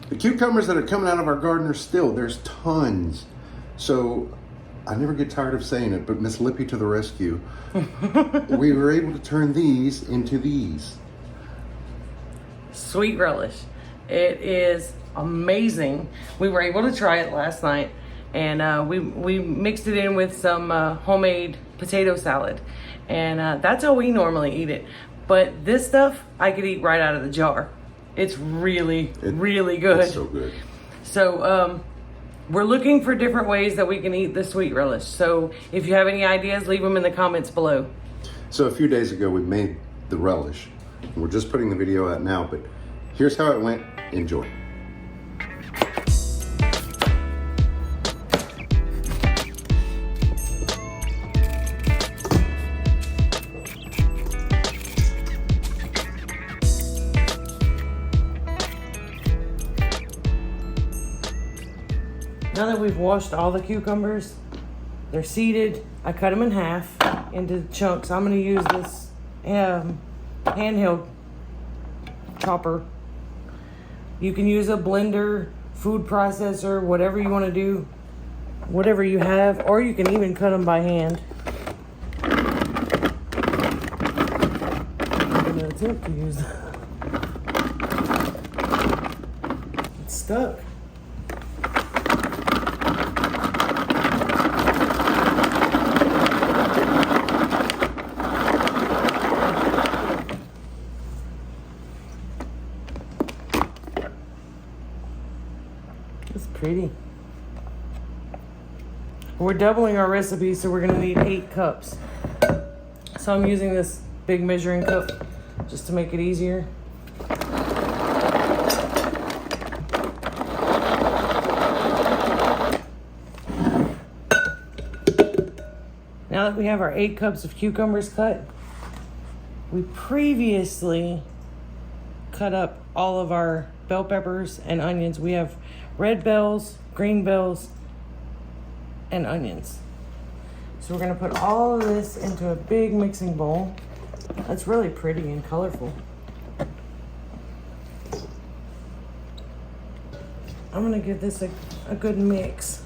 The cucumbers that are coming out of our garden are still, there's tons. So I never get tired of saying it, but Miss Lippy to the rescue. We were able to turn these into these. Sweet relish. It is amazing. We were able to try it last night, and we mixed it in with some homemade potato salad, and that's how we normally eat it. But this stuff I could eat right out of the jar. It's really good. It's so good. So we're looking for different ways that we can eat the sweet relish. So if you have any ideas, leave them in the comments below. So a few days ago we made the relish. We're just putting the video out now, but here's how it went. Enjoy. Now that we've washed all the cucumbers, they're seeded. I cut them in half into chunks. I'm gonna use this handheld chopper. You can use a blender, food processor, whatever you wanna do, whatever you have, or you can even cut them by hand. I'm gonna attempt to use that. It's stuck. It's pretty. We're doubling our recipe, so we're gonna need 8 cups. So I'm using this big measuring cup just to make it easier. Now that we have our 8 cups of cucumbers cut, we previously cut up all of our bell peppers and onions. We have red bells, green bells, and onions. So we're gonna put all of this into a big mixing bowl. That's really pretty and colorful. I'm gonna give this a good mix.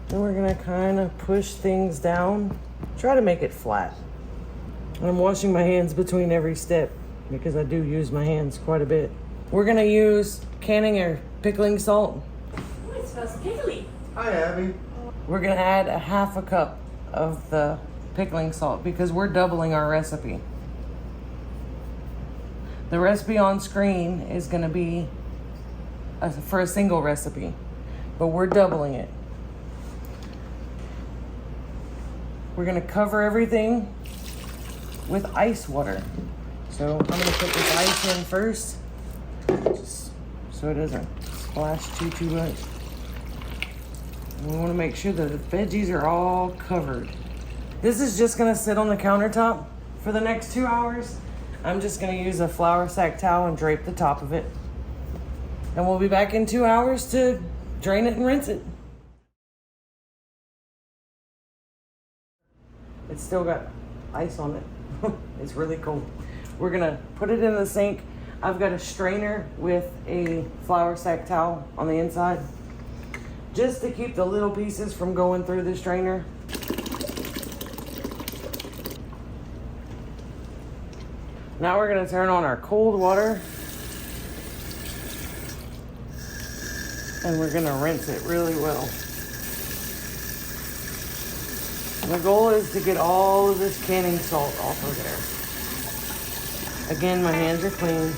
Then we're gonna kind of push things down. Try to make it flat. And I'm washing my hands between every step because I do use my hands quite a bit. We're gonna use canning or pickling salt. Oh, it smells pickly. Hi, Abby. We're gonna add a half a cup of the pickling salt because we're doubling our recipe. The recipe on screen is gonna be for a single recipe, but we're doubling it. We're gonna cover everything with ice water. So I'm gonna put this ice in first, just so it doesn't splash too much. And we wanna make sure that the veggies are all covered. This is just gonna sit on the countertop for the next 2 hours. I'm just gonna use a flour sack towel and drape the top of it. And we'll be back in 2 hours to drain it and rinse it. It's still got ice on it. It's really cold. We're gonna put it in the sink. I've got a strainer with a flour sack towel on the inside, just to keep the little pieces from going through the strainer. Now we're gonna turn on our cold water and we're gonna rinse it really well. The goal is to get all of this canning salt off of there. Again, my hands are clean.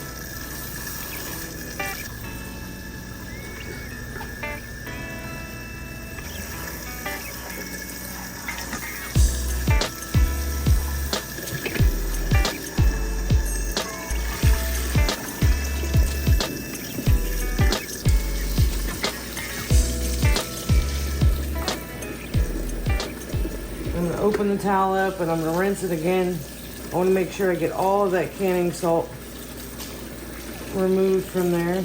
I'm gonna open the towel up and I'm gonna rinse it again. I wanna make sure I get all of that canning salt removed from there.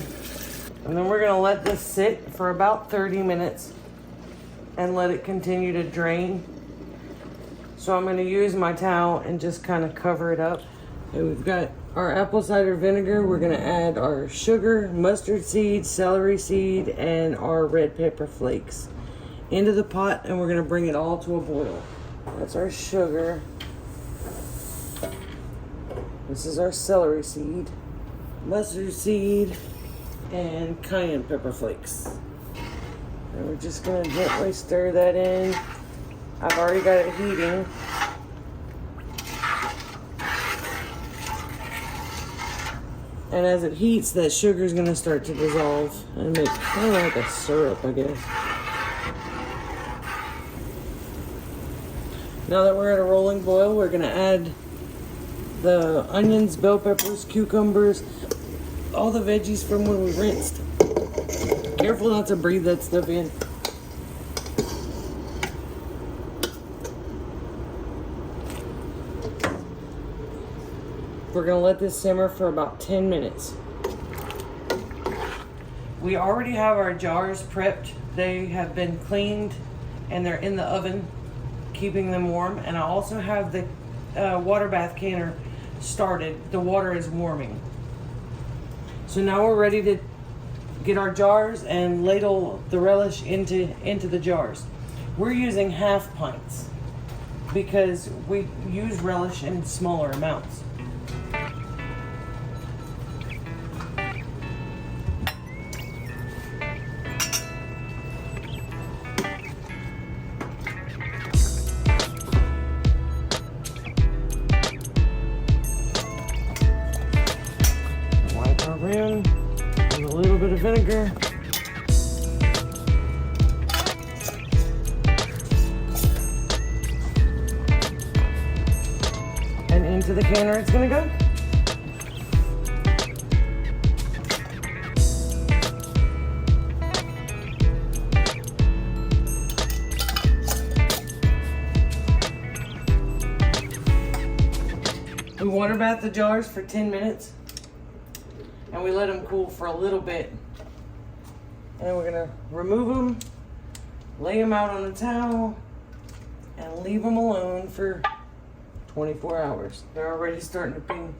And then we're gonna let this sit for about 30 minutes and let it continue to drain. So I'm gonna use my towel and just kind of cover it up. Okay, we've got our apple cider vinegar, we're gonna add our sugar, mustard seed, celery seed, and our red pepper flakes into the pot, and we're gonna bring it all to a boil. That's our sugar. This is our celery seed, mustard seed, and cayenne pepper flakes. And we're just gonna gently stir that in. I've already got it heating. And as it heats, that sugar is gonna start to dissolve and make kind of like a syrup, I guess. Now that we're at a rolling boil, we're gonna add the onions, bell peppers, cucumbers, all the veggies from when we rinsed. Careful not to breathe that stuff in. We're gonna let this simmer for about 10 minutes. We already have our jars prepped. They have been cleaned and they're in the oven, keeping them warm. And I also have the water bath canner started. The water is warming. So now we're ready to get our jars and ladle the relish into the jars. We're using half pints because we use relish in smaller amounts. Wipe our rim with a little bit of vinegar. And into the canner it's gonna go. We water bath the jars for 10 minutes and we let them cool for a little bit. And we're gonna remove them, lay them out on a towel, and leave them alone for 24 hours. They're already starting to ping.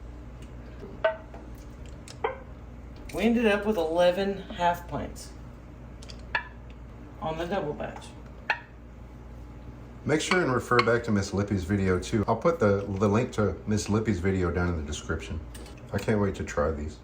We ended up with 11 half pints on the double batch. Make sure and refer back to Miss Lippy's video too. I'll put the link to Miss Lippy's video down in the description. I can't wait to try these.